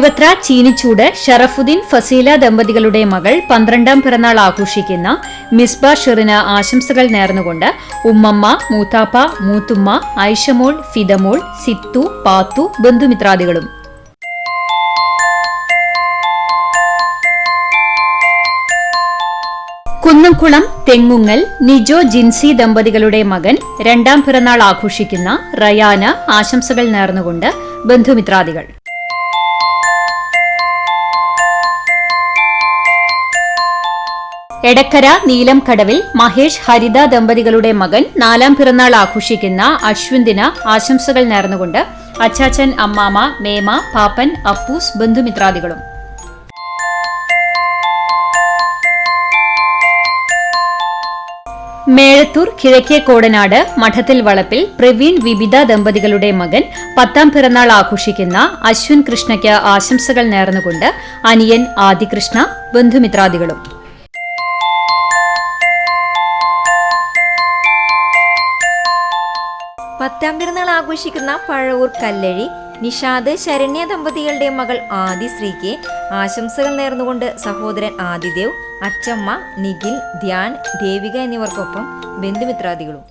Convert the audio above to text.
തിരുവത്ര ചീനിച്ചൂട് ഷറഫുദ്ദീൻ ഫസീല ദമ്പതികളുടെ മകൾ 12ാം പിറന്നാൾ ആഘോഷിക്കുന്ന മിസ്ബ ഷെറിന് ആശംസകൾ നേർന്നുകൊണ്ട് ഉമ്മമ്മ, മൂത്താപ്പ, മൂത്തുമ്മ, ഐഷമോൾ, ഫിദമോൾ, സിത്തു, പാത്തു, ബന്ധുമിത്രാദികളും. കുന്നംകുളം തെങ്ങുങ്ങൽ നിജോ ജിൻസി ദമ്പതികളുടെ മകൻ 2ാം പിറന്നാൾ ആഘോഷിക്കുന്ന റയാന് ആശംസകൾ നേർന്നുകൊണ്ട് ബന്ധുമിത്രാദികൾ. എടക്കര നീലംകടവിൽ മഹേഷ് ഹരിത ദമ്പതികളുടെ മകൻ 4ാം പിറന്നാൾ ആഘോഷിക്കുന്ന അശ്വിന്ദിന് ആശംസകൾ നേർന്നുകൊണ്ട് അച്ചാച്ചൻ, അമ്മാമ, മേമ, പാപ്പൻ, അപ്പൂസ്, ബന്ധുമിത്രാദികളും. മേഴത്തൂർ കിഴക്കേ കോടനാട് മഠത്തിൽ വളപ്പിൽ പ്രവീൺ വിബിത ദമ്പതികളുടെ മകൻ 10ാം പിറന്നാൾ ആഘോഷിക്കുന്ന അശ്വിൻ കൃഷ്ണയ്ക്ക് ആശംസകൾ നേർന്നുകൊണ്ട് അനിയൻ ആദികൃഷ്ണ, ബന്ധുമിത്രാദികളും. പത്താം പിറന്നാൾ ആഘോഷിക്കുന്ന പഴവൂർ കല്ലഴി നിഷാദ് ശരണ്യ ദമ്പതികളുടെ മകൾ ആദിശ്രീക്ക് ആശംസകൾ നേർന്നുകൊണ്ട് സഹോദരൻ ആദിദേവ്, അച്ചമ്മ, നിഖിൽ, ധ്യാൻ, ദേവിക എന്നിവർക്കൊപ്പം ബന്ധുമിത്രാദികളും.